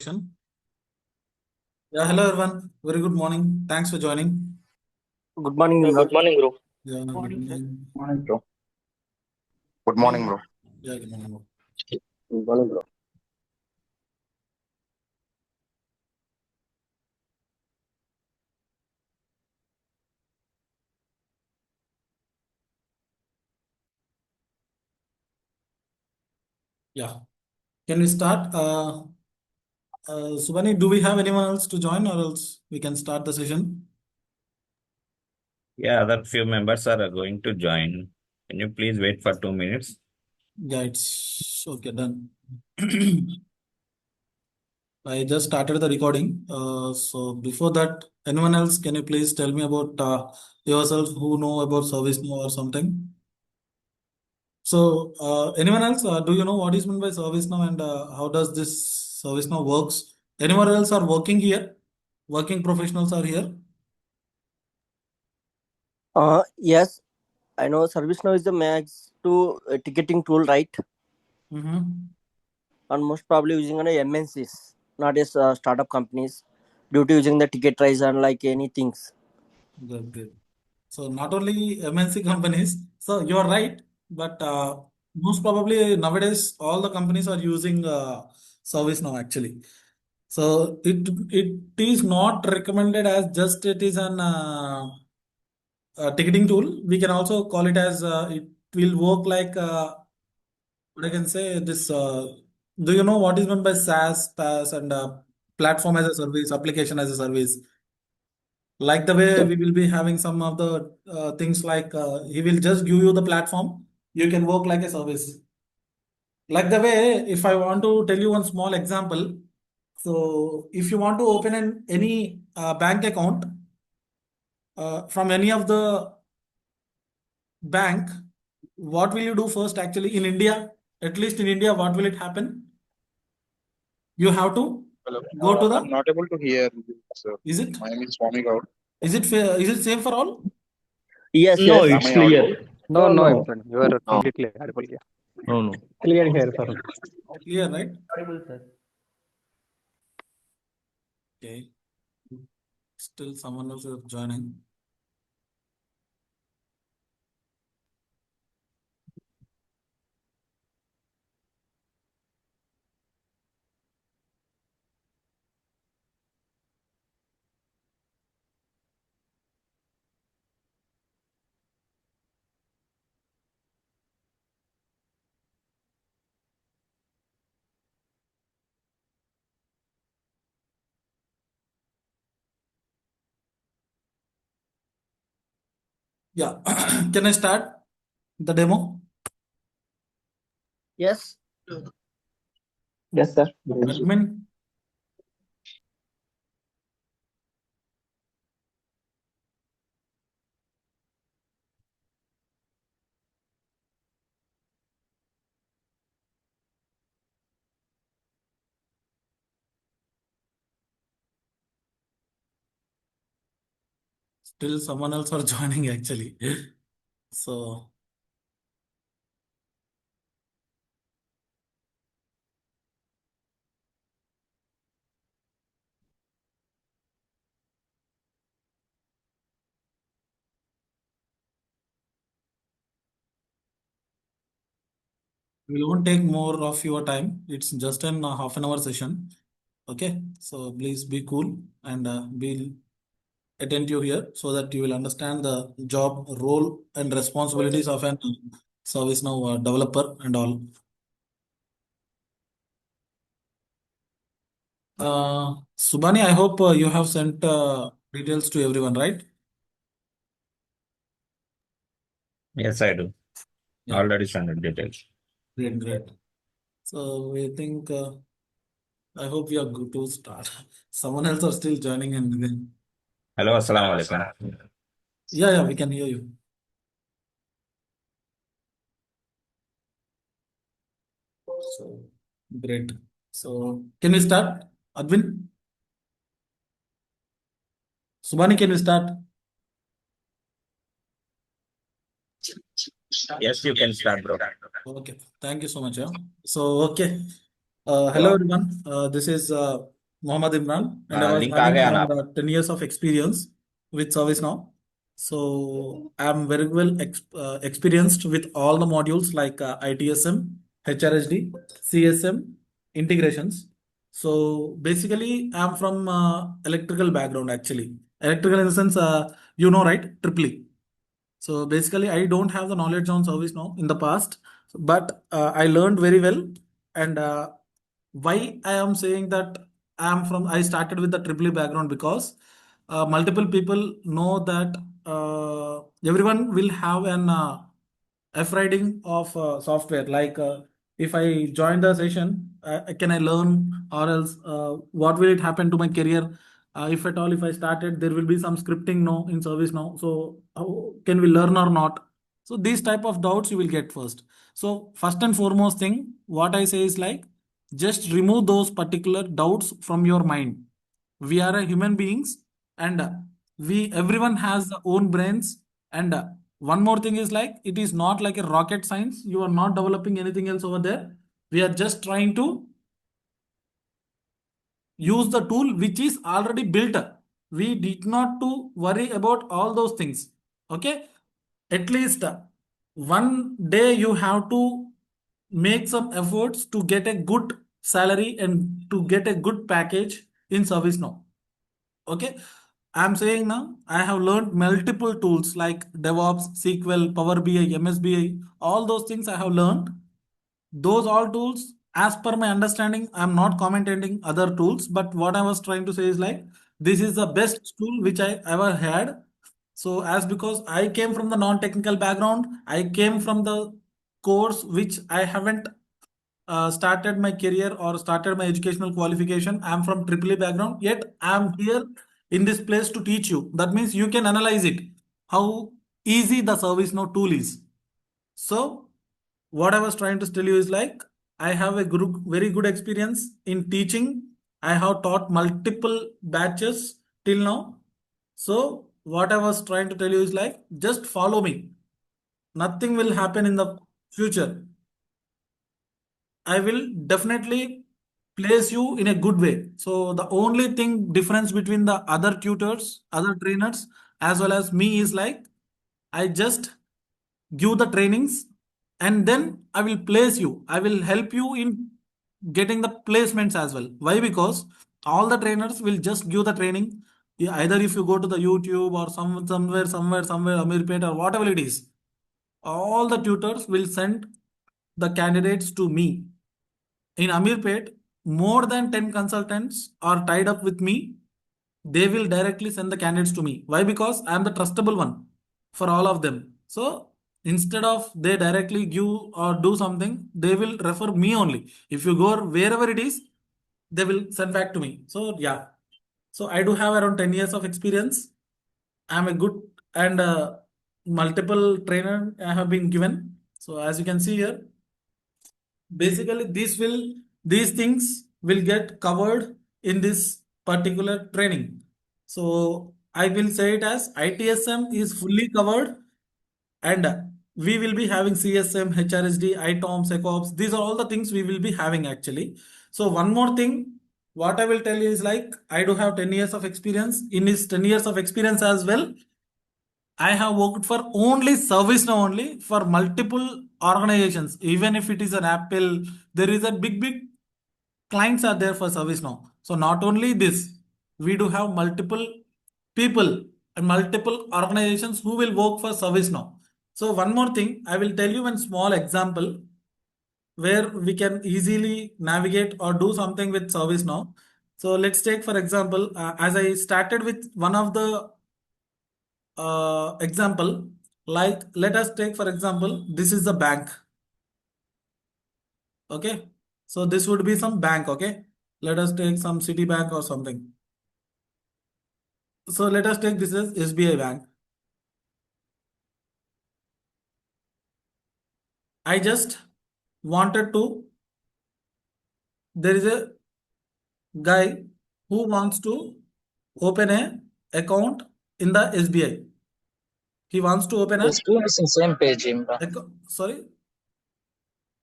section. Yeah, hello everyone. Very good morning. Thanks for joining. Good morning, Good morning, bro. Yeah, good morning. Morning, bro. Good morning, bro. Yeah, good morning. Good morning, bro. Yeah. Can we start? Subhani, do we have anyone else to join or else we can start the session? Yeah, other few members are going to join. Can you please wait for 2 minutes? Yeah, it's okay, done. I just started the recording. So before that, anyone else, can you please tell me about yourself who know about ServiceNow or something? So, anyone else, do you know what is meant by ServiceNow and how does this ServiceNow works? Anyone else are working here? Working professionals are here? Yes, I know ServiceNow is the max to ticketing tool, right? Mm-hmm. And most probably using on a MNCs, not as startup companies, due to using the ticket rise and like any things. Good, good. So not only MNC companies, so you are right, but most probably nowadays all the companies are using ServiceNow actually. So it is not recommended as just it is an ticketing tool. We can also call it as it will work like what I can say this. Do you know what is meant by SaaS, PaaS, and platform as a service, application as a service? Like the way we will be having some of the things like he will just give you the platform, you can work like a service. Like the way, if I want to tell you one small example, so if you want to open any bank account from any of the bank, what will you do first actually in India? At least in India, what will it happen? You have to Hello. go to I'm the, not able to hear you, sir. is it? My name is Swami Gaur. Is it same for all? Yes, No, yes. Am it's I audible? clear. No, No, no, no. friend. You are No. completely audible here. No, no. Clear here, sir. Clear, right? Audible, sir. Okay. Still someone else is joining. Yeah. Can I start the demo? Yes. Yes, sir. Admin. Still someone else are joining actually. So we won't take more of your time. It's just an half an hour session. Okay. So please be cool and be attentive here so that you will understand the job role and responsibilities of an ServiceNow developer and all. Subhani, I hope you have sent details to everyone, right? Yes, I do. Yeah. Already sent the details. Great, great. So we think I hope we are good to start. Someone else are still joining and then Hello, assalamu alaikum. yeah, we can hear you. So great. So can we start? Advin? Subhani, can we start? Yes, you can start, bro. Okay, thank you so much. Yeah. So okay. Hello Yeah. everyone. This is Mohammad Imran, and I was Link uh having गया ना around 10 years of experience with ServiceNow. So I'm very well experienced with all the modules like ITSM, HRSD, CSM, integrations. So basically, I'm from electrical background actually. Electrical in the sense, right? Triple E. So basically, I don't have the knowledge on ServiceNow in the past, but I learned very well. And why I am saying that I started with the triple E background because multiple people know that everyone will have an F riding of software. Like if I join the session, can I learn, or else what will it happen to my career? If at all, if I started, there will be some scripting no in service now. So how can we learn or not? So these type of doubts you will get first. So first and foremost thing, what I say is like just remove those particular doubts from your mind. We are a human beings, and we everyone has their own brains. And one more thing is like it is not like a rocket science. You are not developing anything else over there. We are just trying to use the tool which is already built. We did not to worry about all those things. Okay, at least one day you have to make some efforts to get a good salary and to get a good package in service now. Okay, I'm saying now I have learned multiple tools like DevOps, SQL, Power BI, MSBI, all those things I have learned. Those all tools, as per my understanding, I'm not commenting other tools, but what I was trying to say is like this is the best tool which I ever had. So as because I came from the non-technical background, I came from the course which I haven't started my career or started my educational qualification. I'm from triple E background, yet I'm here in this place to teach you. That means you can analyze it, how easy the ServiceNow tool is. So what I was trying to tell you is like I have a very good experience in teaching. I have taught multiple batches till now. So what I was trying to tell you is like just follow me. Nothing will happen in the future. I will definitely place you in a good way. So the only thing difference between the other tutors, other trainers, as well as me is like I just give the trainings and then I will place you. I will help you in getting the placements as well. Why? Because all the trainers will just give the training. Either if you go to the YouTube or somewhere, Amirpet or whatever it is, all the tutors will send the candidates to me. In Amirpet, more than 10 consultants are tied up with me. They will directly send the candidates to me. Why? Because I am the trustable one for all of them. So instead of they directly give or do something, they will refer me only. If you go wherever it is, they will send back to me. So yeah. So I do have around 10 years of experience. I'm a good and multiple trainer I have been given. So as you can see here, basically these things will get covered in this particular training. So I will say it as ITSM is fully covered, and we will be having CSM, HRSD, ITOM, SecOps. These are all the things we will be having actually. So one more thing, what I will tell you is like I do have 10 years of experience. In this 10 years of experience as well, I have worked for only ServiceNow only for multiple organizations. Even if it is an Apple, there is a big clients are there for ServiceNow. So not only this, we do have multiple people and multiple organizations who will work for ServiceNow. So one more thing, I will tell you one small example where we can easily navigate or do something with ServiceNow. So let's take for example, as I started with one of the example, like let us take for example, this is the bank. Okay, so this would be some bank. Okay, let us take some Citibank or something. So let us take this as SBI Bank. I just wanted to, there is a guy who wants to open a account in the SBI. He wants to open The a screen is in same page, Imran. sorry.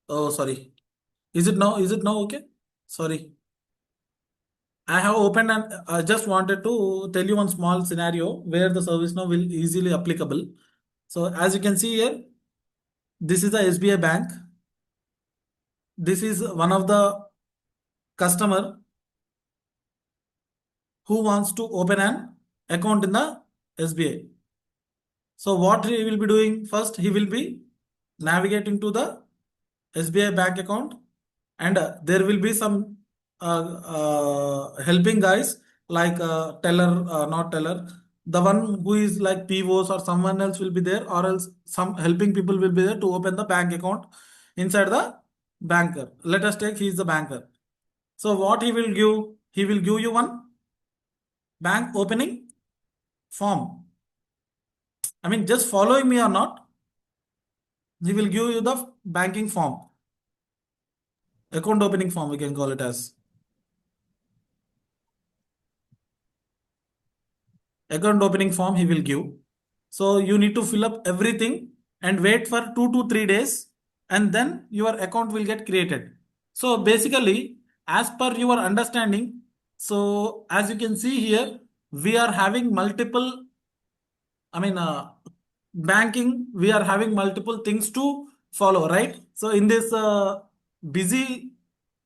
Oh, sorry. Is it now? Is it now okay? Sorry. I have opened and I just wanted to tell you one small scenario where the ServiceNow will easily applicable. So as you can see here, this is the SBI bank. This is one of the customer who wants to open an account in the SBI. So what he will be doing first, he will be navigating to the SBI bank account, and there will be some helping guys like teller, not teller, the one who is like POs or someone else will be there, or else some helping people will be there to open the bank account inside the banker. Let us take he is the banker. So what he will give? He will give you one bank opening form. I mean, just following me or not, he will give you the banking form, account opening form, we can call it as account opening form he will give. So you need to fill up everything and wait for 2 to 3 days, and then your account will get created. So basically, as per your understanding, so as you can see here, we are having multiple, I mean, banking, we are having multiple things to follow, right? So in this busy,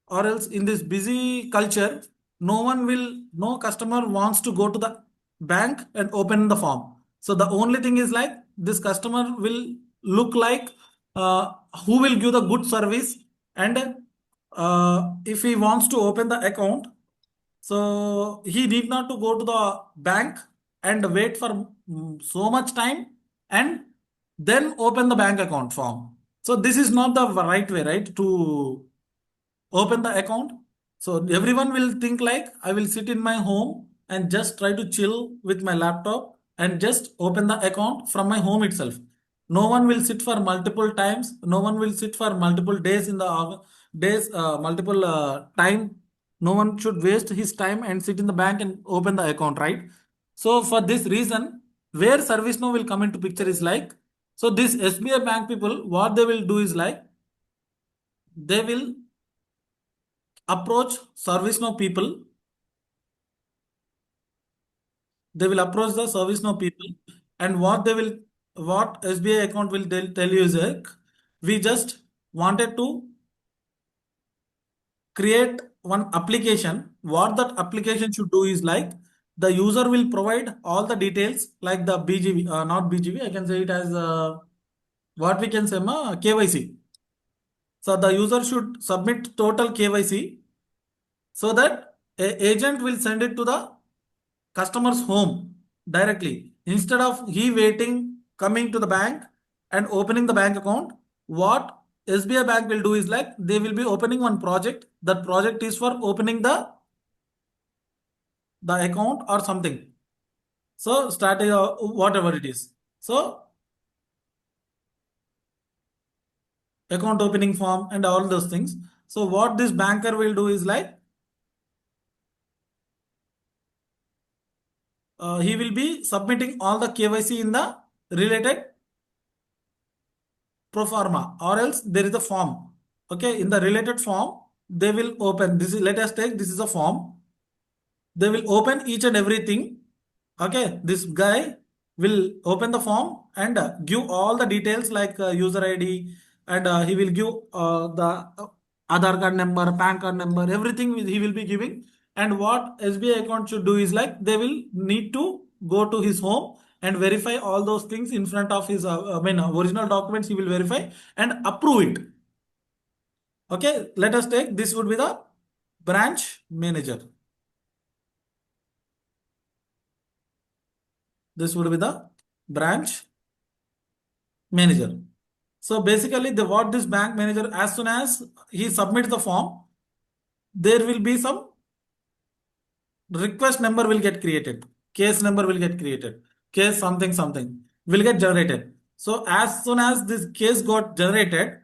or else in this busy culture, no customer wants to go to the bank and open the form. So the only thing is like this customer will look like who will give the good service, and if he wants to open the account, so he need not to go to the bank and wait for so much time and then open the bank account form. So this is not the right way, right, to open the account. So everyone will think like I will sit in my home and just try to chill with my laptop and just open the account from my home itself. No one will sit for multiple times. No one will sit for multiple days in the days, multiple time. No one should waste his time and sit in the bank and open the account, right? So for this reason, where ServiceNow will come into picture is like, so this SBI bank people, what they will do is like, they will approach ServiceNow people. They will approach the ServiceNow people, and what SBI account will tell you is like, we just wanted to create one application. What that application should do is like, the user will provide all the details like the BGV, not BGV, I can say it as what we can say, KYC. So the user should submit total KYC, so that a agent will send it to the customer's home directly. Instead of he waiting, coming to the bank and opening the bank account, what SBI bank will do is like, they will be opening one project. That project is for opening the account or something. So starting whatever it is. So account opening form and all those things. So what this banker will do is like, he will be submitting all the KYC in the related pro forma, or else there is a form. Okay, in the related form, they will open this is, let us take this is a form. They will open each and everything. Okay, this guy will open the form and give all the details like user ID, and he will give the Aadhaar card number, PAN card number, everything he will be giving. And what SBI account should do is like, they will need to go to his home and verify all those things in front of his original documents. He will verify and approve it. Okay, let us take this would be the branch manager. This would be the branch manager. So basically, the what this bank manager, as soon as he submits the form, there will be some request number will get created, case number will get created, case something something will get generated. So as soon as this case got generated,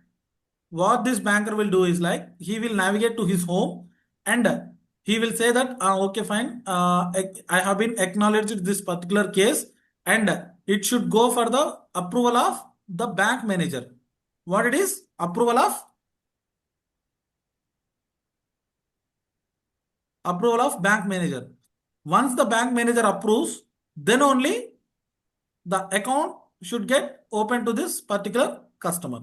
what this banker will do is like, he will navigate to his home and he will say that okay, fine, I have been acknowledged this particular case, and it should go for the approval of the bank manager. What it is? Approval of approval of bank manager. Once the bank manager approves, then only the account should get open to this particular customer.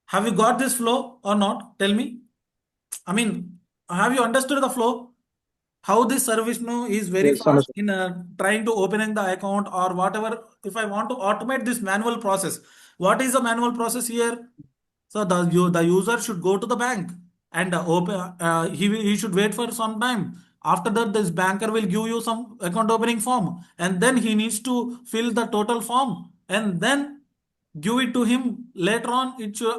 Have you got this flow or not? Tell me. I mean, have you understood the flow? How this service now is very Yes, fast understood. in trying to opening the account or whatever. If I want to automate this manual process, what is the manual process here? So the user should go to the bank and open. He should wait for some time. After that, this banker will give you some account opening form, and then he needs to fill the total form, and then give it to him later on.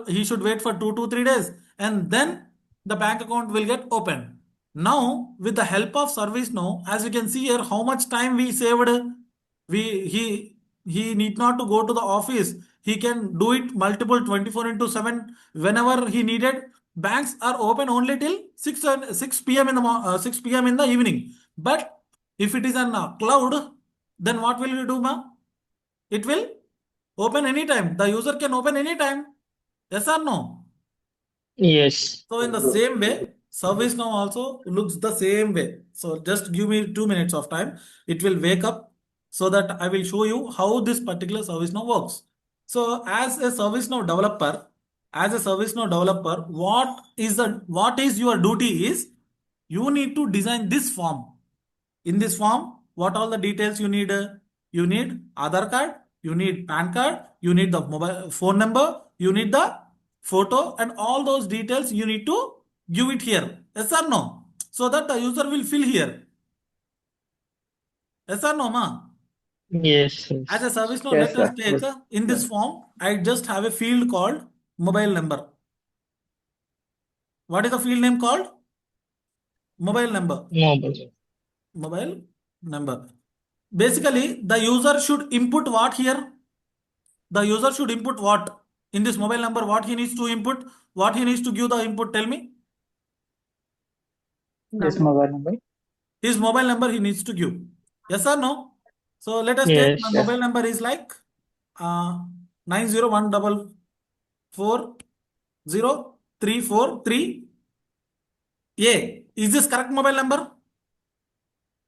He should wait for 2 to 3 days, and then the bank account will get opened. Now, with the help of ServiceNow, as you can see here, how much time we saved. We he need not to go to the office. He can do it multiple 24/7 whenever he needed. Banks are open only till 6 p.m. in the 6 p.m. in the evening. But if it is on cloud, then what will we do, ma? It will open anytime. The user can open anytime. Yes or no? Yes. So in the same way, ServiceNow also looks the same way. So just give me 2 minutes of time. It will wake up so that I will show you how this particular ServiceNow works. So as a ServiceNow developer, what is your duty is you need to design this form. In this form, what all the details you need? You need Aadhaar card, you need PAN card, you need the mobile phone number, you need the photo, and all those details you need to give it here. Yes or no? So that the user will fill here. Yes or no, ma? Yes. As a Yes. service now, Yes, let us sir. take in this form, I just have a field called mobile number. What is the field name called? Mobile number. Mobile. Mobile number. Basically, the user should input what here? The user should input what? In this mobile number, what he needs to input? What he needs to give the input? Tell me. Yes, mobile number. His mobile number he needs to give. Yes or no? So let us take my Yes. mobile number is like 901440343. Is this correct mobile number?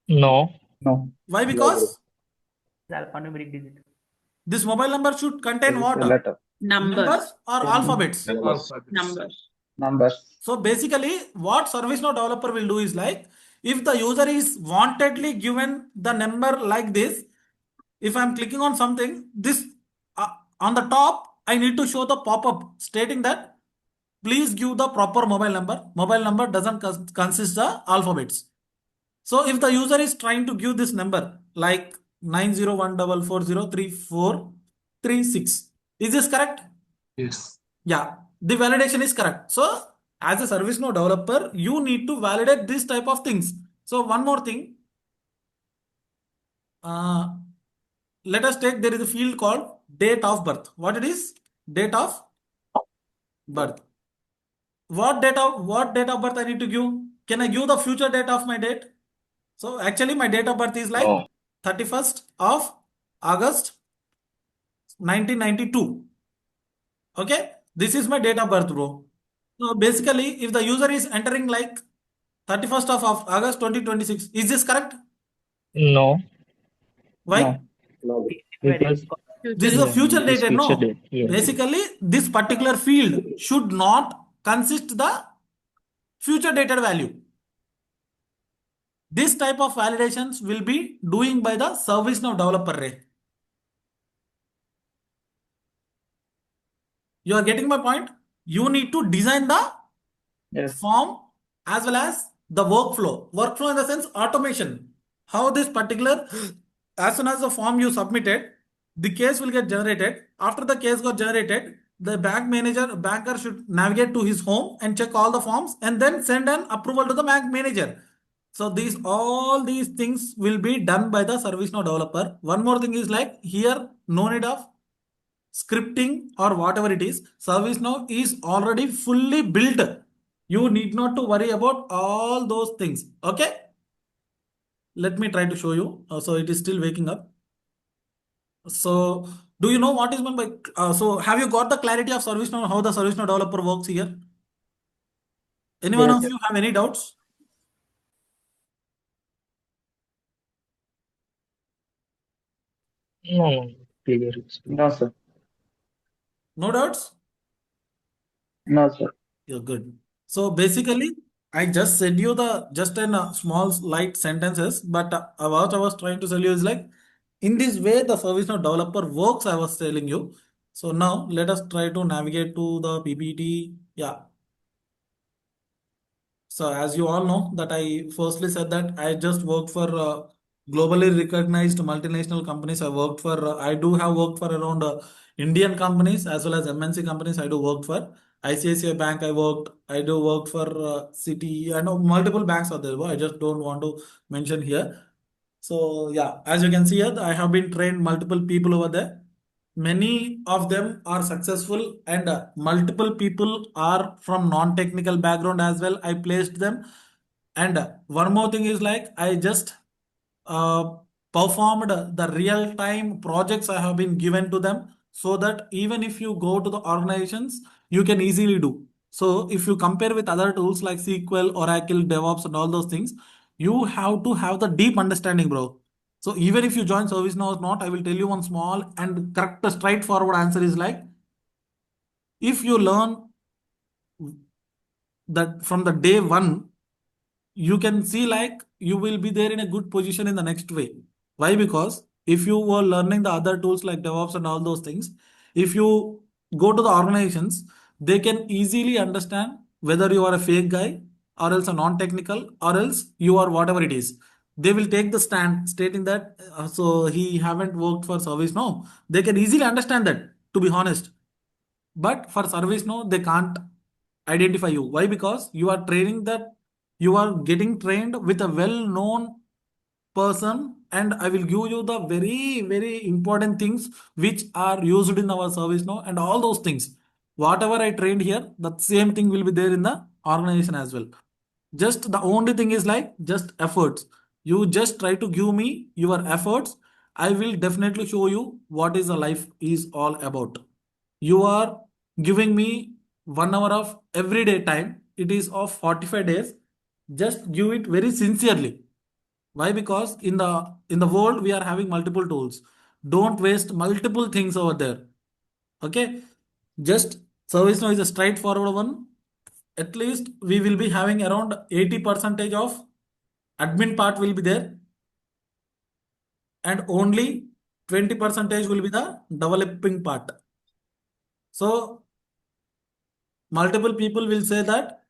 No. No. Why? No, bro. Because Alphanumeric digit. this mobile number should contain This is what? the letter. Numbers or alphabets? Numbers. Numbers. Numbers. So basically, what ServiceNow developer will do is like, if the user is wantedly given the number like this, if I'm clicking on something, this on the top, I need to show the pop-up stating that please give the proper mobile number. Mobile number doesn't consist the alphabets. So if the user is trying to give this number like 90144034336, is this correct? Yes. Yeah, the validation is correct. So as a ServiceNow developer, you need to validate this type of things. So one more thing, let us take, there is a field called date of birth. What it is? Date of birth. What date of birth I need to give? Can I give the future date of my date? So actually my date of birth is like No. 31st of August 1992. Okay, this is my date of birth, bro. So basically, if the user is entering like 31st of August 2026, is this correct? No. Why? No. No. Because This is a yeah, future it is dated, future no? date. Yeah. Basically, this particular field should not consist the future dated value. This type of validations will be doing by the ServiceNow developer, Ray. You are getting my point? You need to design the Yes. form as well as the workflow. Workflow in the sense automation. How this particular, as soon as the form you submitted, the case will get generated. After the case got generated, the banker should navigate to his home and check all the forms and then send an approval to the bank manager. So all these things will be done by the ServiceNow developer. One more thing is like here, no need of scripting or whatever it is. ServiceNow is already fully built. You need not to worry about all those things. Okay. Let me try to show you. So it is still waking up. So do you know what is meant by, so have you got the clarity of ServiceNow, how the ServiceNow developer works here? Anyone Yes. of you have any doubts? No, no, clear. No, sir. No doubts? No, sir. You're good. So basically, I just said you the just in a small light sentences, but what I was trying to tell you is like in this way the ServiceNow developer works. I was telling you. So now let us try to navigate to the PPT. Yeah. So as you all know that I firstly said that I just worked for globally recognized multinational companies. I worked for I do have worked for around Indian companies as well as MNC companies. I do work for ICICI Bank. I worked. I do work for Citi. I know multiple banks are there, but I just don't want to mention here. So yeah, as you can see here, I have been trained multiple people over there. Many of them are successful, and multiple people are from non-technical background as well. I placed them. And one more thing is like I just uh, performed the real-time projects I have been given to them so that even if you go to the organizations, you can easily do. So if you compare with other tools like SQL, Oracle, DevOps, and all those things, you have to have the deep understanding, bro. So even if you join ServiceNow or not, I will tell you one small and correct, straightforward answer is like if you learn that from the day one, you can see like you will be there in a good position in the next way. Why? Because if you were learning the other tools like DevOps and all those things, if you go to the organizations, they can easily understand whether you are a fake guy or else a non-technical or else you are whatever it is. They will take the stand stating that so he haven't worked for service. No, they can easily understand that, to be honest. But for service, no, they can't identify you. Why? Because you are training that you are getting trained with a well-known person, and I will give you the very, very important things which are used in our service now, and all those things. Whatever I trained here, the same thing will be there in the organization as well. Just the only thing is like just efforts. You just try to give me your efforts. I will definitely show you what is the life is all about. You are giving me 1 hour of everyday time. It is of 45 days. Just give it very sincerely. Why? Because in the world we are having multiple tools. Don't waste multiple things over there. Okay? Just ServiceNow is a straightforward one. At least we will be having around 80 percentage of admin part will be there, and only 20 percentage will be the developing part. So multiple people will say that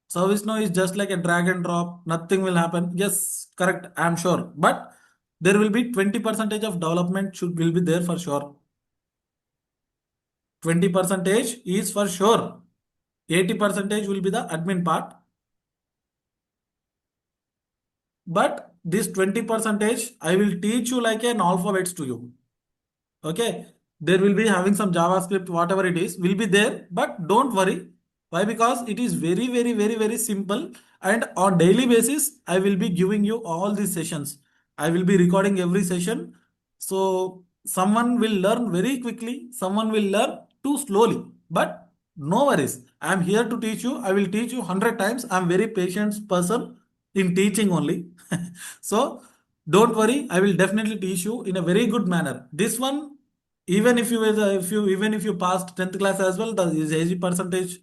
ServiceNow is just like a drag and drop, nothing will happen. Yes, correct, I'm sure. But there will be 20 percentage of development should will be there for sure. 20 percentage is for sure. 80 percentage will be the admin part. But this 20 percentage, I will teach you like an alphabets to you. Okay, there will be having some JavaScript, whatever it is, will be there, but don't worry. Why? Because it is very, very, very, very simple. And on daily basis, I will be giving you all these sessions. I will be recording every session. So someone will learn very quickly, someone will learn too slowly. But no worries. I am here to teach you. I will teach you 100 times. I am very patient person in teaching only. So don't worry, I will definitely teach you in a very good manner. This one, even if you passed 10th class as well, the is 80 percentage,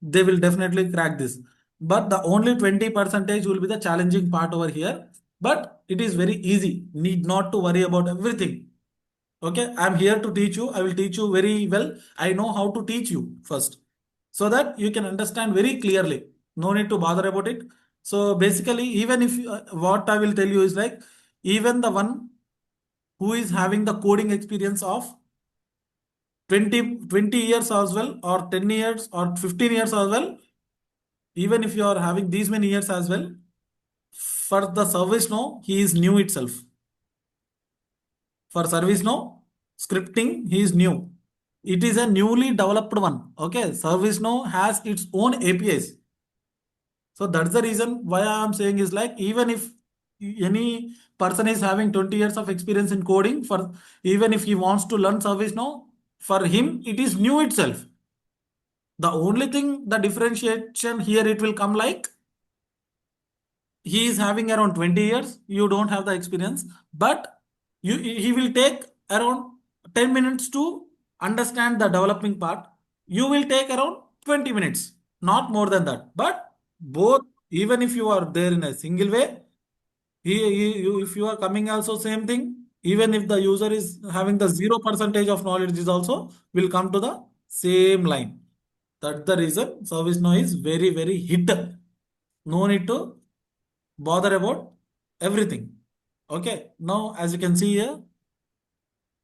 they will definitely crack this. But the only 20 percentage will be the challenging part over here. But it is very easy. Need not to worry about everything. Okay, I'm here to teach you. I will teach you very well. I know how to teach you first so that you can understand very clearly. No need to bother about it. So basically, even if what I will tell you is like, even the one who is having the coding experience of 20 years as well, or 10 years, or 15 years as well, even if you are having these many years as well, for the service now, he is new itself. For service now, scripting, he is new. It is a newly developed one. Okay, service now has its own APIs. So that's the reason why I am saying is like even if any person is having 20 years of experience in coding, for even if he wants to learn service now, for him it is new itself. The only thing, the differentiation here, it will come like he is having around 20 years, you don't have the experience, but he will take around 10 minutes to understand the developing part. You will take around 20 minutes, not more than that. But both, even if you are there in a single way, if you are coming also same thing, even if the user is having the 0% of knowledge is also will come to the same line. That's the reason ServiceNow is very, very hit. No need to bother about everything. Okay. Now, as you can see here,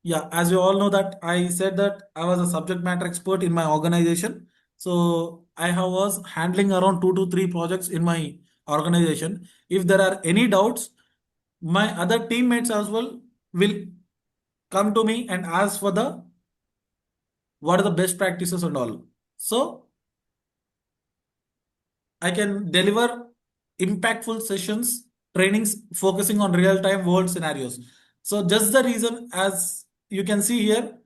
yeah, as you all know that I said that I was a subject matter expert in my organization. So I was handling around 2 to 3 projects in my organization. If there are any doubts, my other teammates as well will come to me and ask for the what are the best practices and all. So I can deliver impactful sessions, trainings focusing on real-time world scenarios. So just the reason, as you can see here,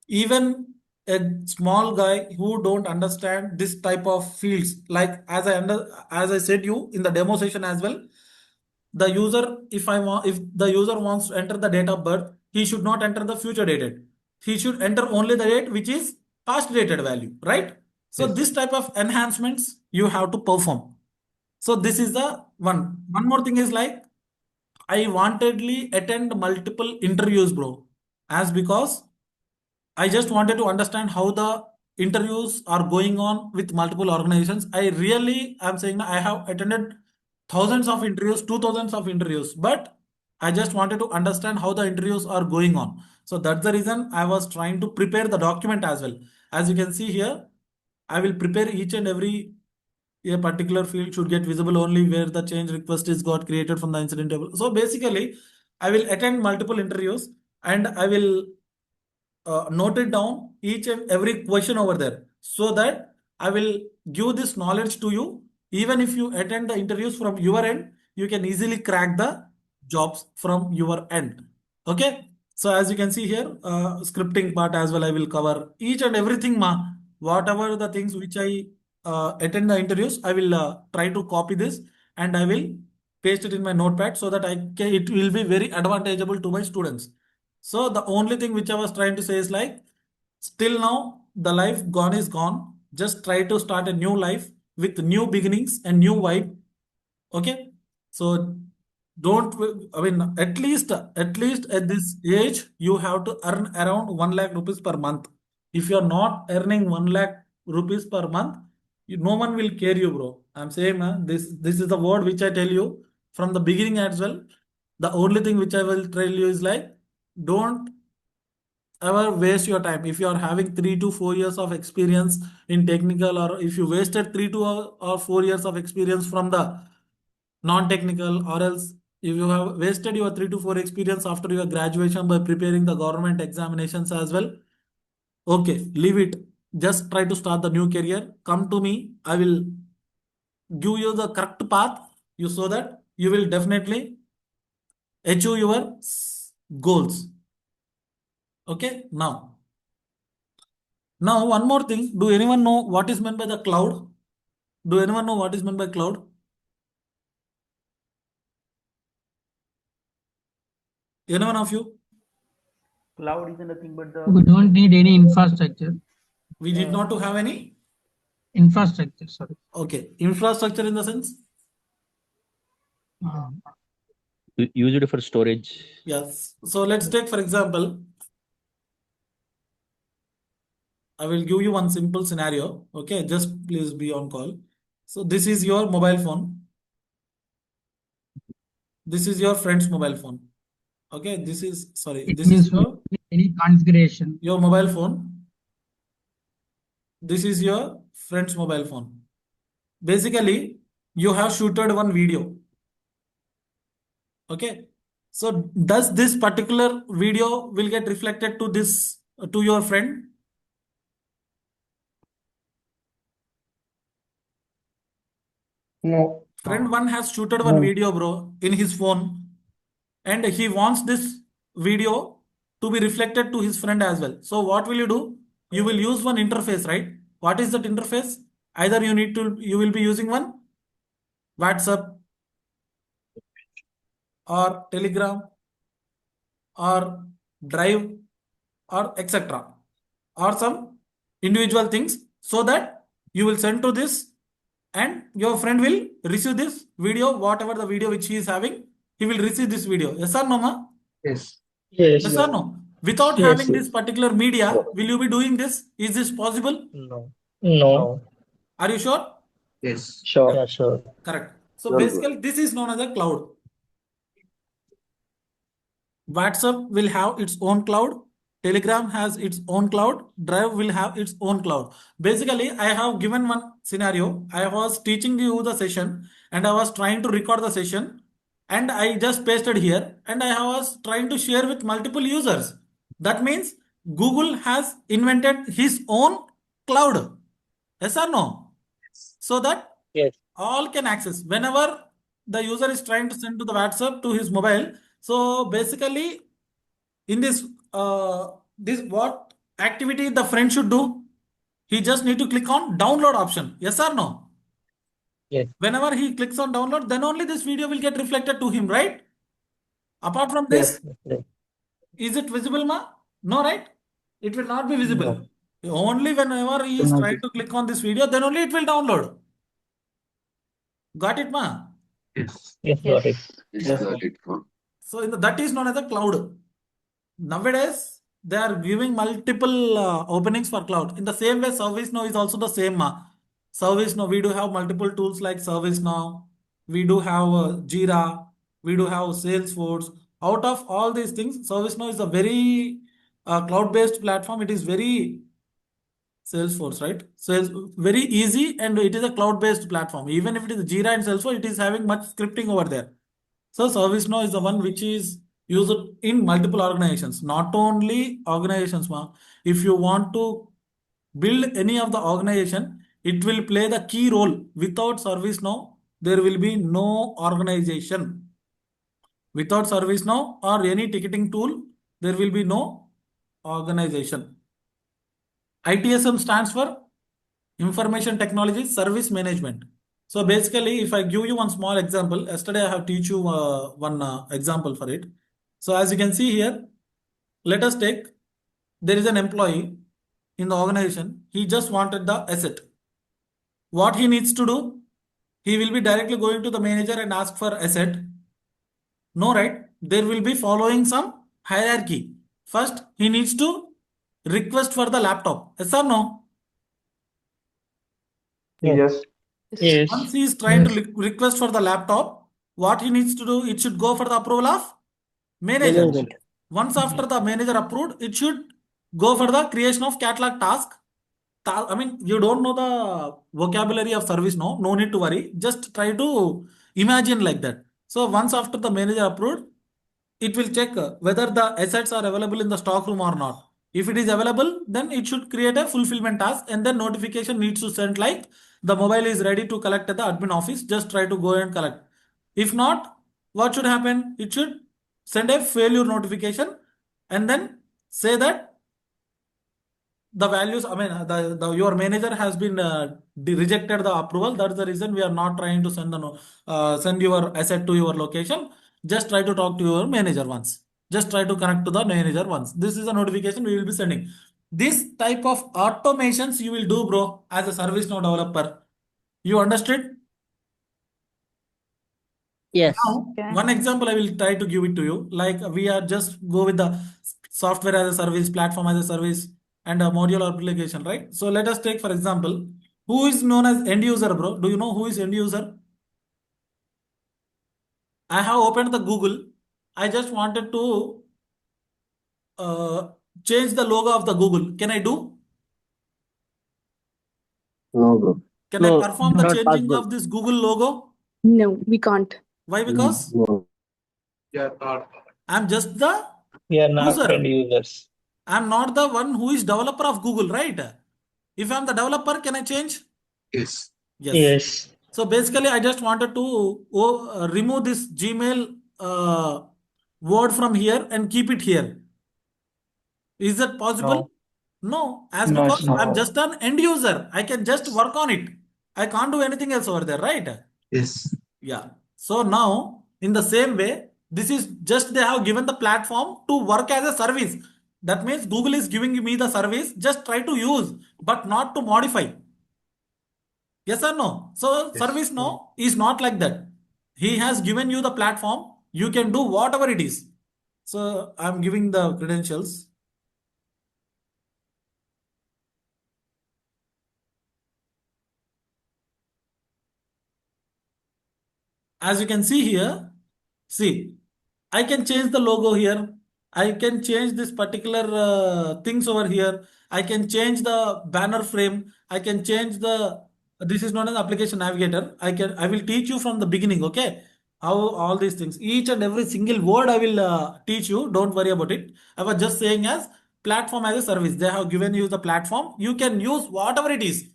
even a small guy who don't understand this type of fields, like as I said you in the demo session as well, the user, if the user wants to enter the date of birth, he should not enter the future dated. He should enter only the date which is past dated value, right? So Yes. this type of enhancements you have to perform. So this is the one more thing is like I wantedly attend multiple interviews, bro, as because I just wanted to understand how the interviews are going on with multiple organizations. I really am saying that I have attended thousands of interviews, 2000s of interviews, but I just wanted to understand how the interviews are going on. So that's the reason I was trying to prepare the document as well. As you can see here, I will prepare each and every a particular field should get visible only where the change request is got created from the incident table. So basically, I will attend multiple interviews and I will noted down each and every question over there so that I will give this knowledge to you. Even if you attend the interviews from your end, you can easily crack the jobs from your end. Okay. So as you can see here, scripting part as well, I will cover each and everything, whatever the things which I attend the interviews, I will try to copy this and I will paste it in my notepad so that it will be very advantageable to my students. So the only thing which I was trying to say is like, still now the life gone is gone. Just try to start a new life with new beginnings and new vibe. Okay. So I mean, at least at this age, you have to earn around 1 lakh rupees per month. If you're not earning 1 lakh rupees per month, no one will care you, bro. I'm saying this is the word which I tell you from the beginning as well. The only thing which I will tell you is like, don't ever waste your time. If you are having 3 to 4 years of experience in technical, or if you wasted 3 to 4 years of experience from the non-technical, or else if you have wasted your 3 to 4 experience after your graduation by preparing the government examinations as well, okay, leave it. Just try to start the new career. Come to me. I will give you the correct path, you so that you will definitely achieve your goals. Okay, now one more thing. Do anyone know what is meant by the cloud? Do anyone know what is meant by cloud? Anyone of you? Cloud is nothing but We the don't need any infrastructure. We did not to have any. Infrastructure, sorry. Okay, infrastructure in the sense. Use it for storage. Yes. So let's take for example. I will give you one simple scenario. Okay, just please be on call. So this is your mobile phone. This is your friend's mobile phone. Okay, this is sorry. It This is means we don't need any configuration. your mobile phone. This is your friend's mobile phone. Basically, you have shooted one video. Okay. So does this particular video will get reflected to this to your friend? No. Friend one has shooted one No. video, bro, in his phone, and he wants this video to be reflected to his friend as well. So what will you do? You will use one interface, right? What is that interface? Either you will be using one WhatsApp or Telegram or Drive or etc. or some individual things, so that you will send to this and your friend will receive this video, whatever the video which he is having, he will receive this video. Yes or no, ma? Yes. Yes Yes. or no? Without Yes. having this particular media, will you be doing this? Is this possible? No. No. Are you sure? Yes. Sure. Yeah, sure. Correct. So Sure, bro. basically, this is known as a cloud. WhatsApp will have its own cloud. Telegram has its own cloud. Drive will have its own cloud. Basically, I have given one scenario. I was teaching you the session and I was trying to record the session and I just pasted here and I was trying to share with multiple users. That means Google has invented his own cloud. Yes or no? So that Yes. all can access whenever the user is trying to send to the WhatsApp to his mobile. So basically, in this what activity the friend should do? He just need to click on download option. Yes or no? Yes. Whenever he clicks on download, then only this video will get reflected to him, right? Apart from Yes. this, is it visible, ma? No, right? It will not be visible. Only whenever he is trying to click on this video, then only it will download. Got it, ma? Yes. Yes. Got it. Yes, bro. So that is known as a cloud. Nowadays, they are giving multiple openings for cloud. In the same way, ServiceNow is also the same. ServiceNow, we do have multiple tools like ServiceNow. We do have Jira. We do have Salesforce. Out of all these things, ServiceNow is a very cloud-based platform. It is very Salesforce, right? So it's very easy and it is a cloud-based platform. Even if it is Jira and Salesforce, it is having much scripting over there. So ServiceNow is the one which is used in multiple organizations, not only organizations. If you want to build any of the organization, it will play the key role. Without ServiceNow, there will be no organization. Without ServiceNow or any ticketing tool, there will be no organization. ITSM stands for Information Technology Service Management. So basically, if I give you one small example, yesterday I have teach you one example for it. So as you can see here, let us take, there is an employee in the organization. He just wanted the asset. What he needs to do? He will be directly going to the manager and ask for asset. No, right? There will be following some hierarchy. First, he needs to request for the laptop. Yes or no? Yes. Yes. Once he is trying to request for the laptop, what he needs to do, it should go for the approval of manager. Management. Once after the manager approved, it should go for the creation of catalog task. I mean, you don't know the vocabulary of service, no need to worry. Just try to imagine like that. So once after the manager approved, it will check whether the assets are available in the stock room or not. If it is available, then it should create a fulfillment task and then notification needs to send like the mobile is ready to collect at the admin office. Just try to go and collect. If not, what should happen? It should send a failure notification and then say that the values, I mean, your manager has been rejected the approval. That's the reason we are not trying to send your asset to your location. Just try to talk to your manager once. Just try to connect to the manager once. This is a notification we will be sending. This type of automations you will do, bro, as a ServiceNow developer. You understood? Yes. Now, one example I will try to give it to you. Like we are just go with the software as a service, platform as a service, and a module application, right? So let us take, for example, who is known as end user, bro? Do you know who is end user? I have opened the Google. I just wanted to uh, change the logo of the Google. Can I do? No, bro. Can I No, perform the not changing possible. of this Google logo? No, we can't. Why? Because No. I'm just the We are not user. end users. I'm not the one who is developer of Google, right? If I'm the developer, can I change? Yes. Yes. Yes. So basically, I just wanted to remove this Gmail word from here and keep it here. Is that possible? No. No, as No, it's because I'm not. just an end user. I can just work on it. I can't do anything else over there, right? Yes. Yeah. So now, in the same way, this is just they have given the platform to work as a service. That means Google is giving me the service, just try to use, but not to modify. Yes or no? So Yes. service no is not like that. He has given you the platform. You can do whatever it is. So I'm giving the credentials. As you can see here, see, I can change the logo here. I can change this particular things over here. I can change the banner frame. I can change the, this is known as application navigator. I will teach you from the beginning, okay? How all these things, each and every single word I will teach you. Don't worry about it. I was just saying as platform as a service. They have given you the platform. You can use whatever it is.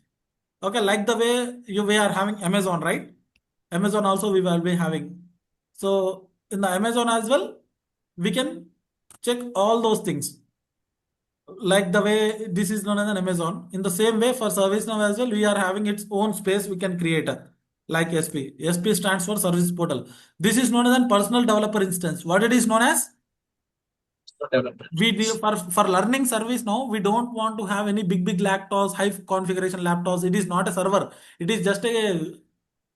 Okay, like the way we are having Amazon, right? Amazon also we will be having. So in the Amazon as well, we can check all those things. Like the way this is known as an Amazon. In the same way for ServiceNow as well, we are having its own space we can create. Like SP. SP stands for Service Portal. This is known as a personal developer instance. What it is known as? Developer. We do for learning service now, we don't want to have any big laptops, high configuration laptops. It is not a server. It is just a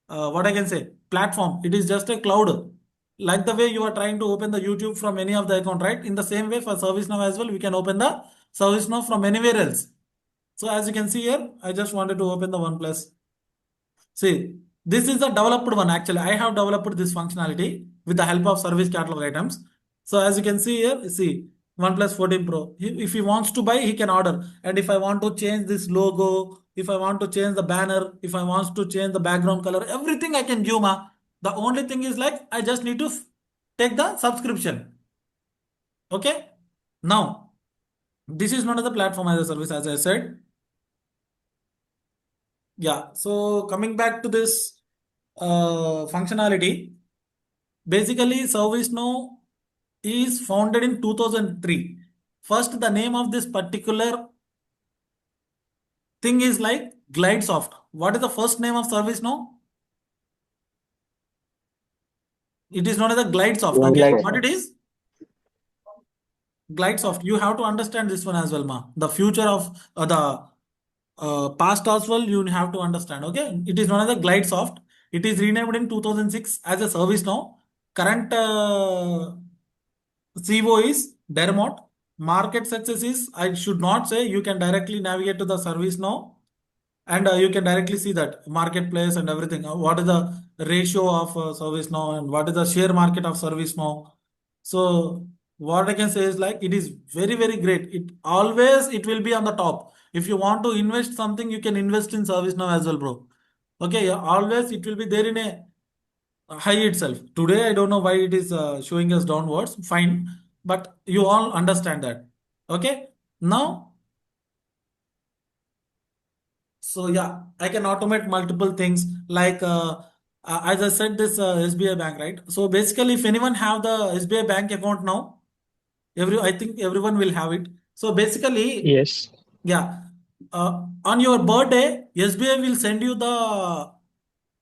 what I can say, platform. It is just a cloud. Like the way you are trying to open the YouTube from any of the account, right? In the same way for ServiceNow as well, we can open the ServiceNow from anywhere else. So as you can see here, I just wanted to open the OnePlus. See, this is the developed one actually. I have developed this functionality with the help of service catalog items. So as you can see here, see OnePlus 14 Pro. If he wants to buy, he can order. And if I want to change this logo, if I want to change the banner, if I want to change the background color, everything I can do, ma. The only thing is like I just need to take the subscription. Okay. Now, this is not as a platform as a service, as I said. Yeah. So coming back to this functionality. Basically, ServiceNow is founded in 2003. First, the name of this particular thing is like GlideSoft. What is the first name of ServiceNow? It is known as a GlideSoft. Okay, Glide what it is? GlideSoft. You have to understand this one as well, ma. The future of the past as well, you have to understand. Okay, it is known as a GlideSoft. It is renamed in 2006 as a ServiceNow. Current CO is Dermot. Market success is, I should not say, you can directly navigate to the service now and you can directly see that marketplace and everything. What is the ratio of service now and what is the share market of service now? So what I can say is like it is very great. It will be on the top. If you want to invest something, you can invest in service now as well, bro. Okay, yeah, always it will be there in a high itself. Today, I don't know why it is showing us downwards. Fine, but you all understand that. Okay. Now, so yeah, I can automate multiple things like as I said, this SBI Bank, right? So basically, if anyone have the SBI Bank account now, I think everyone will have it. So basically, Yes. yeah, on your birthday, SBI will send you the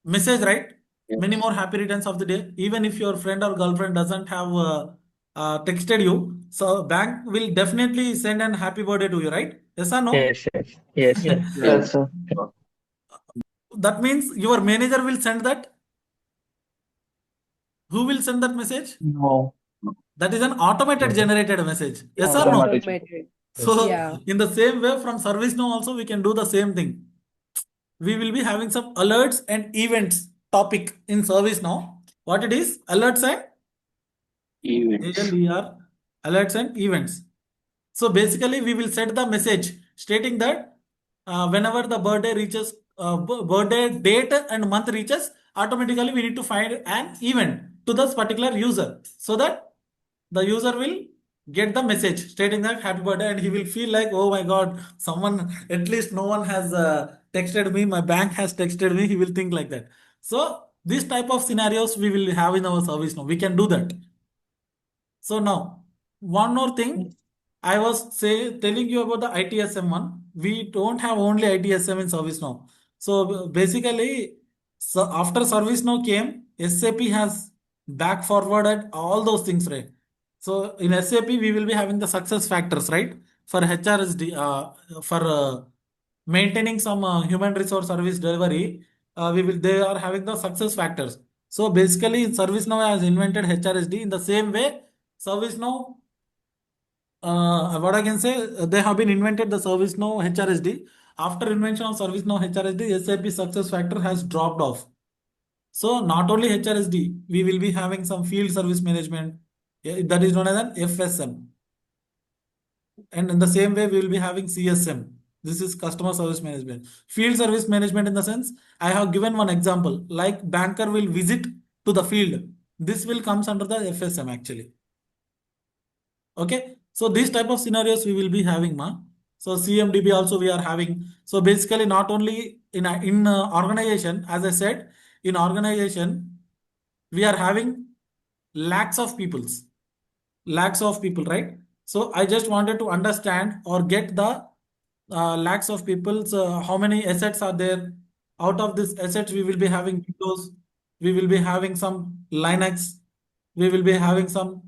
message, right? Many more happy returns of the day. Even if your friend or girlfriend doesn't have texted you, so bank will definitely send an happy birthday to you, right? Yes or no? Yes. Yes. Yes. Yes. Yes, sir. That means your manager will send that. Who will send that message? No. That is an automated No. generated message. Yes or no? Automatic. Automated. Yes. So Yeah. in the same way, from ServiceNow also we can do the same thing. We will be having some alerts and events topic in ServiceNow. What it is? Alerts and Events. ALER, alerts and events. So basically, we will set the message stating that whenever the birthday reaches, birthday date and month reaches, automatically we need to find an event to this particular user so that the user will get the message stating that happy birthday and he will feel like, oh my God, someone, at least no one has texted me, my bank has texted me. He will think like that. So, this type of scenarios we will have in our service now. We can do that. So now, one more thing. I was telling you about the ITSM one. We don't have only ITSM in ServiceNow. So basically, so after ServiceNow came, SAP has back forwarded all those things, right? So in SAP, we will be having the success factors, right? For HRSD, for maintaining some human resource service delivery, they are having the success factors. So basically, ServiceNow has invented HRSD in the same way. ServiceNow, what I can say, they have been invented the ServiceNow HRSD. After invention of ServiceNow HRSD, SAP success factor has dropped off. So not only HRSD, we will be having some field service management, that is known as an FSM. And in the same way, we will be having CSM. This is customer service management. Field service management in the sense, I have given one example, like banker will visit to the field. This will comes under the FSM actually. Okay, so these type of scenarios we will be having, ma. So CMDB also we are having. So basically, not only in organization, as I said, in organization we are having lakhs of peoples, lakhs of people, right? So I just wanted to understand or get the lakhs of people's how many assets are there. Out of these assets, we will be having Windows, we will be having some Linux, we will be having some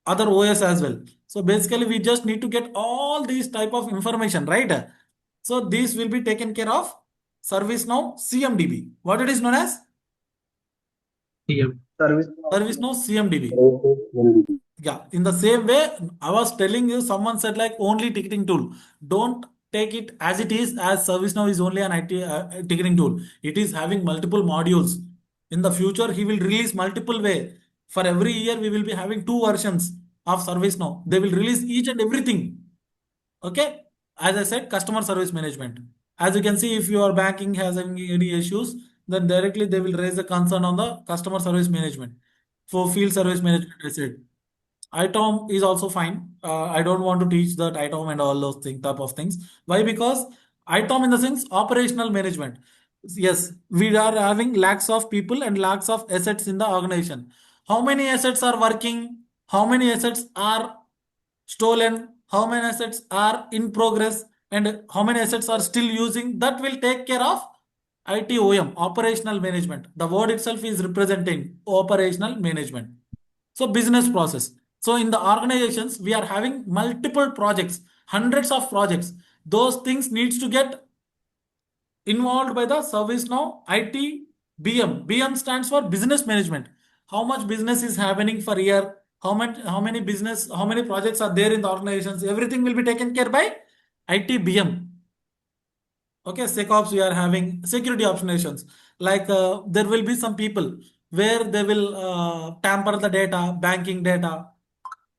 other OS as well. So basically, we just need to get all these type of information, right? So these will be taken care of ServiceNow CMDB. What it is known as? PM. ServiceNow CMDB. Yeah, in the same way, I was telling you, someone said like only ticketing tool. Don't take it as it is, as ServiceNow is only an IT ticketing tool. It is having multiple modules. In the future, he will release multiple way. For every year, we will be having two versions of ServiceNow. They will release each and everything. Okay. As I said, customer service management. As you can see, if your banking has any issues, then directly they will raise a concern on the customer service management. For field service management, I said. ITOM is also fine. I don't want to teach that ITOM and all those type of things. Why? Because ITOM in the sense operational management. Yes, we are having lakhs of people and lakhs of assets in the organization. How many assets are working? How many assets are stolen? How many assets are in progress? And how many assets are still using? That will take care of ITOM, operational management. The word itself is representing operational management. So business process. So in the organizations, we are having multiple projects, hundreds of projects. Those things needs to get involved by the ServiceNow IT BM. BM stands for business management. How much business is happening for year? How many projects are there in the organizations? Everything will be taken care by IT BM. Okay, SecOps, we are having security operations. Like there will be some people where they will tamper the data, banking data.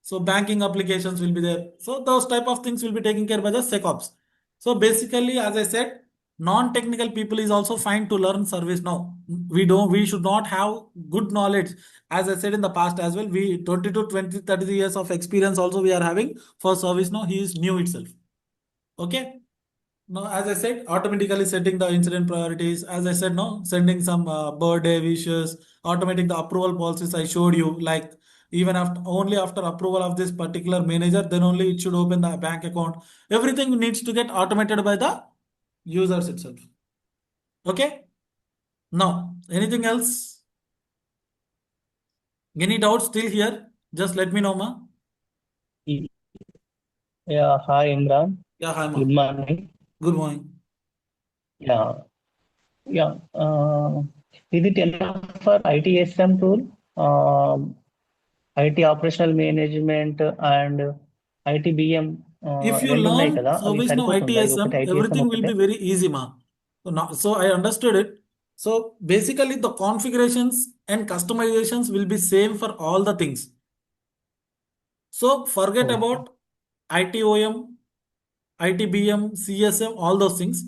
So banking applications will be there. So those type of things will be taken care by the SecOps. So basically, as I said, non-technical people is also fine to learn service now. We should not have good knowledge. As I said in the past as well, we 20 to 20, 30 years of experience also we are having for service now. He is new itself. Okay. No, as I said, automatically setting the incident priorities. As I said, no, sending some birthday wishes, automating the approval policies I showed you. Like even after only after approval of this particular manager, then only it should open the bank account. Everything needs to get automated by the users itself. Okay. Now, anything else? Any doubts still here? Just let me know, ma. Yeah, hi Imran. Yeah, hi, ma. Good morning. Good morning. Yeah, yeah. Is it enough for ITSM tool, IT operational management and ITBM If you రెండు ఉన్నాయి learn కదా అవి ServiceNow సరిపోతుందా ఇది ITSM, ఒకటి ITSM everything will ఒకటే be very easy, ma. So I understood it. So basically, the configurations and customizations will be same for all the things. So forget okay about ITOM, ITBM, CSM, all those things.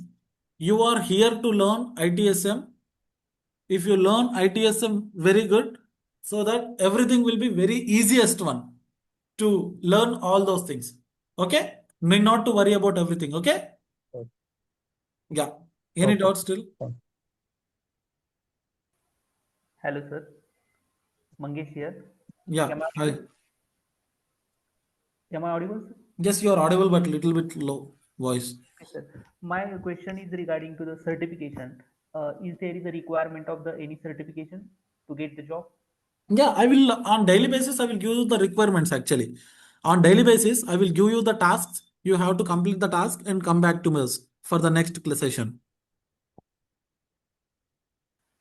You are here to learn ITSM. If you learn ITSM very good, so that everything will be very easiest one to learn all those things. Okay? Need not to worry about everything. Okay? Yeah. Any okay doubts still? Hello, sir. Mangesh here. Yeah. Am I Hi. audible? Am I audible, sir? Yes, you are audible, but little bit low voice. Okay, sir. My question is regarding to the certification. Is there is a requirement of the any certification to get the job? Yeah, I will on daily basis, I will give you the requirements actually. On daily basis, I will give you the tasks. You have to complete the task and come back to us for the next session.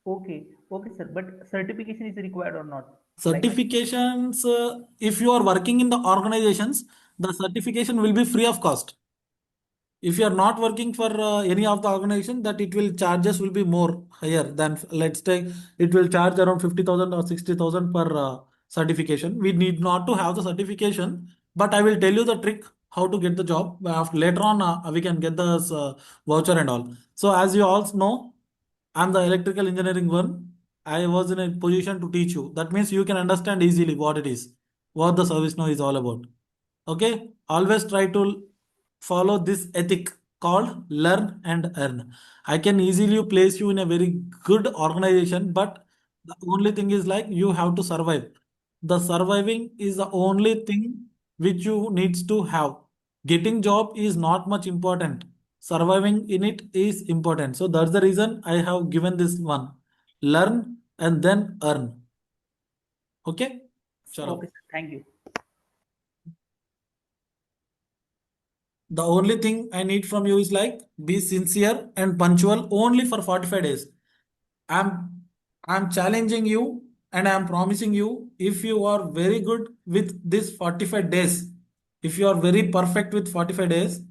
Okay, okay, sir. But certification is required or not? Like, Certifications, if you are working in the organizations, the certification will be free of cost. If you are not working for any of the organization, that it will charges will be more higher than, let's take, it will charge around 50,000 or 60,000 per certification. We need not to have the certification, but I will tell you the trick how to get the job. Later on, we can get the voucher and all. So as you all know, I'm the electrical engineering one. I was in a position to teach you. That means you can understand easily what it is, what the service now is all about. Okay, always try to follow this ethic called learn and earn. I can easily place you in a very good organization, but the only thing is like you have to survive. The surviving is the only thing which you needs to have. Getting job is not much important. Surviving in it is important. So that's the reason I have given this one. Learn and then earn. Okay? okay, Chalo. sir. Thank you. The only thing I need from you is like be sincere and punctual only for 45 days. I'm I'm challenging you and I'm promising you if you are very good with this 45 days, if you are very perfect with 45 days,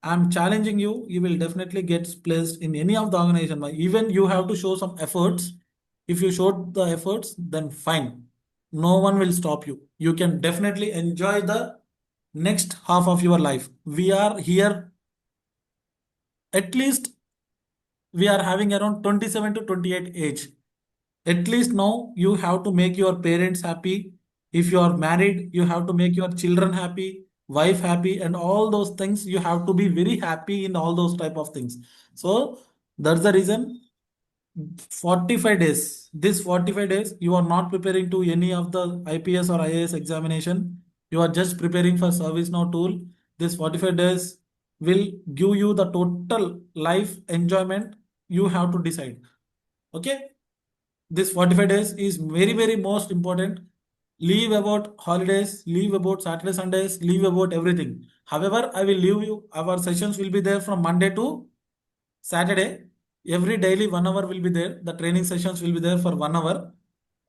I'm challenging you, you will definitely get placed in any of the organization. Even you have to show some efforts. If you showed the efforts, then fine. No one will stop you. You can definitely enjoy the next half of your life. We are here, at least we are having around 27 to 28 age. At least now you have to make your parents happy. If you are married, you have to make your children happy, wife happy, and all those things. You have to be very happy in all those type of things. So that's the reason 45 days. This 45 days, you are not preparing to any of the IPS or IAS examination. You are just preparing for ServiceNow tool. This 45 days will give you the total life enjoyment. You have to decide. Okay, this 45 days is very very most important. Leave about holidays, leave about Saturday Sundays, leave about everything. However, I will leave you, our sessions will be there from Monday to Saturday. Every daily 1 hour will be there, the training sessions will be there for 1 hour.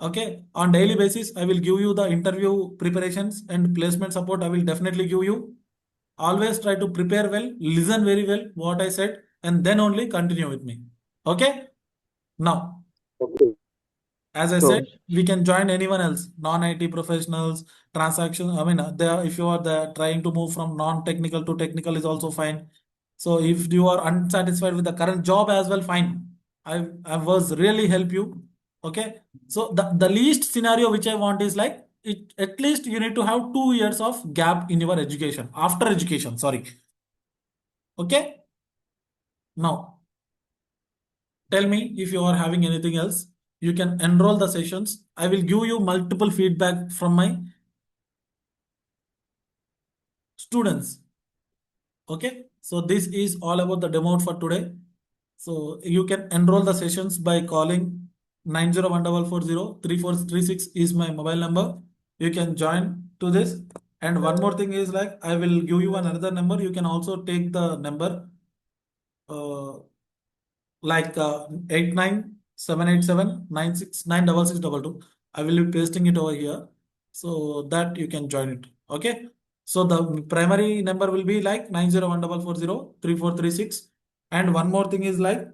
Okay, on daily basis I will give you the interview preparations and placement support. I will definitely give you. Always try to prepare well, listen very well what I said, and then only continue with me. Okay, now, as I said, Sure. we can join anyone else, non-IT professionals, transaction. I mean, if you are trying to move from non-technical to technical is also fine. So if you are unsatisfied with the current job as well, fine. I was really help you. Okay. So the least scenario which I want is like it, at least you need to have 2 years of gap in your education, after education, sorry. Okay. Now, tell me if you are having anything else. You can enroll the sessions. I will give you multiple feedback from my students. Okay. So this is all about the demo for today. So you can enroll the sessions by calling 9014403436 is my mobile number. You can join to this. And one more thing is like I will give you another number. You can also take the number. Like 897879696622. I will be pasting it over here so that you can join it. Okay. So the primary number will be like 9014403436. And one more thing is like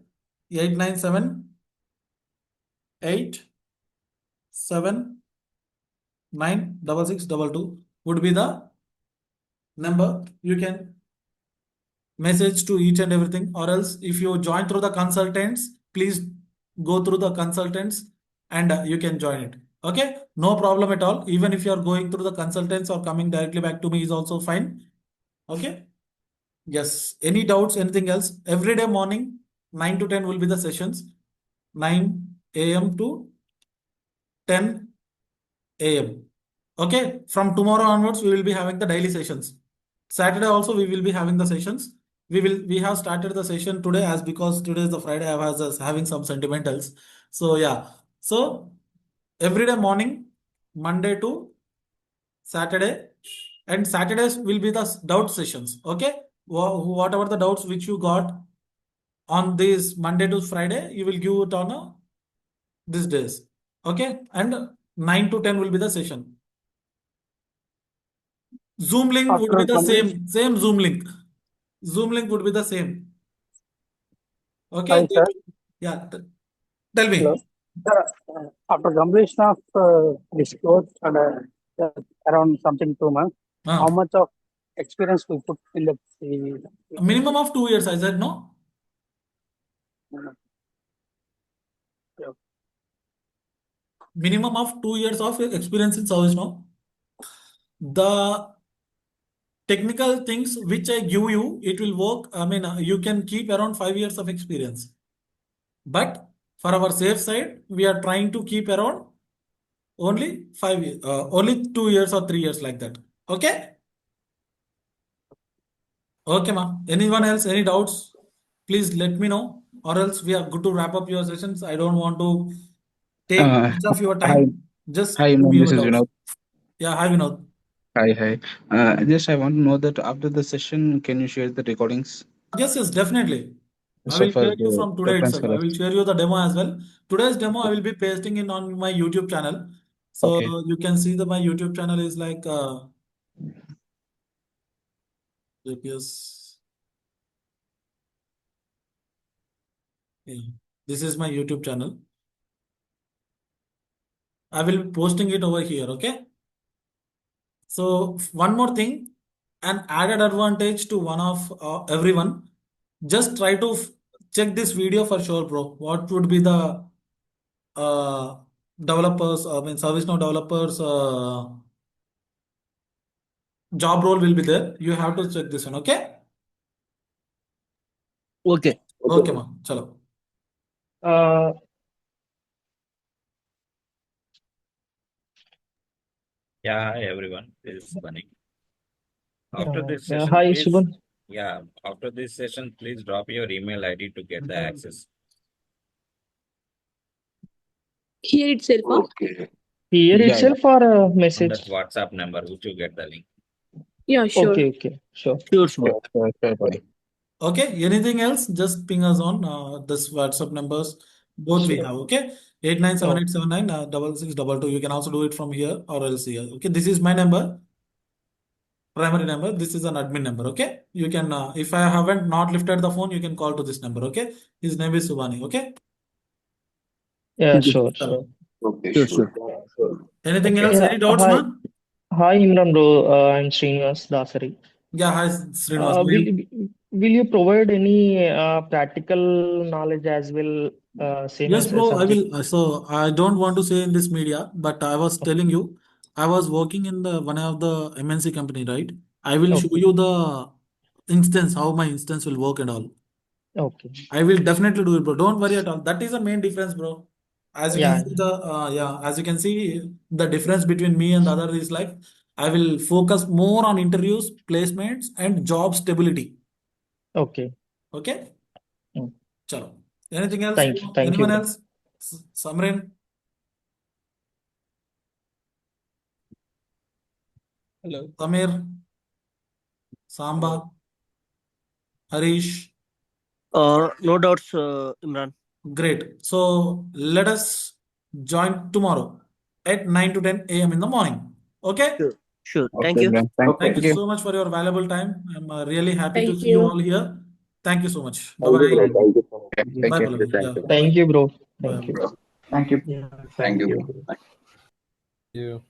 8978796622 would be the number. You can message to each and everything, or else if you join through the consultants, please go through the consultants and you can join it. Okay, no problem at all. Even if you are going through the consultants or coming directly back to me is also fine. Okay, yes, any doubts, anything else? Every day morning 9 to 10 will be the sessions, 9 a.m. to 10 a.m. Okay, from tomorrow onwards we will be having the daily sessions. Saturday also we will be having the sessions. We have started the session today as because today is the Friday. I was just having some sentimentals. So yeah. So every day morning, Monday to Saturday, and Saturdays will be the doubt sessions. Okay, whatever the doubts which you got on this Monday to Friday, you will give it on these days. Okay, and 9 to 10 will be the session. Zoom link would be After the completion, same Zoom link. Zoom link would be the same. Okay, hi sir. yeah. Tell Hello. me. Sir, after completion of this course and around something 2 months, how much of experience we put in the CV? A minimum of 2 years, I said no. Yeah. Minimum of 2 years of experience in service now. The technical things which I give you, it will work. I mean, you can keep around 5 years of experience. But for our safe side, we are trying to keep around only 5 years, only 2 years or 3 years like that. Okay? Okay, ma'am. Anyone else? Any doubts? Please let me know, or else we are good to wrap up your sessions. I don't want to take Uh, much of your Hi, time. Just hi, give me ma'am. your This is doubts. Vinod. Yeah, hi Vinod. Hi, hi. Just I want to know that after the session, can you share the recordings? Yes, definitely. I So will for share you the from today reference itself. I will colors. share you the demo as well. Today's demo I Okay. will be pasting in on my YouTube channel. So Okay. you can see that my YouTube channel is like JPS. Yeah. This is my YouTube channel. I will be posting it over here. Okay. So one more thing, an added advantage to one of everyone. Just try to check this video for sure, bro. What would be the uh, developers? I mean, ServiceNow developers job role will be there. You have to check this one. Okay. Okay. Okay, ma. Chalo. Uh, Yeah, hi everyone. This is Bunny. After this session, Hi, please, Shubham. after this session, please drop your email ID to get the access Here itself, huh? Here Yeah, yeah. itself or a on that message? WhatsApp number, which you get the link. Yeah, sure. Okay, sure. Sure, Shubham. Sure, buddy. Okay. Anything else? Just ping us on this WhatsApp numbers. Both we Sure. have. Okay. 897879 Okay. 6622. You can also do it from here or else here. Okay. This is my number. Primary number. This is an admin number. Okay. You can, if I haven't not lifted the phone, you can call to this number. Okay. His name is Subhani. Okay. Yeah, Thank you. sure. Hello. Okay, Sure, sure. sure. Anything Okay. else? Any doubts, Hi. man? Hi, Imran bro. I'm Srinivas Dasari. Yeah. Hi, Srinivas. How are Will you? will you provide any practical knowledge as well, same Yes, as a bro. I subject? will. So I don't want to say in this media, but I was telling you, I was working in the one of the MNC company, right? I will show Okay. you the instance, how my instance will work and all. Okay. I will definitely do it, bro. Don't worry at all. That is the main difference, bro. As you can Yeah. see as you can see, the difference between me and the other is like, I will focus more on interviews, placements, and job stability. Okay. Okay? Mm. Chalo. Anything else, bro? Thank you, Anyone bro. else? Samrin, Hello. Samir, Samba, Harish. No doubts, Imran. Great. So let us join tomorrow at 9 to 10 a.m. in the morning. Okay? Sure, sure. Thank Okay, you. then. Thank you Thank you. so much for your valuable time. I'm really happy to Thank see you you. all here. Thank you so much. Bye Thank you, bye. bro. Thank you so much. Bye, Thank you. Pallavi. Yeah. Thank you, bro. Bye. Thank you. Thank you. Yeah, Thank thank you. you, bro. You.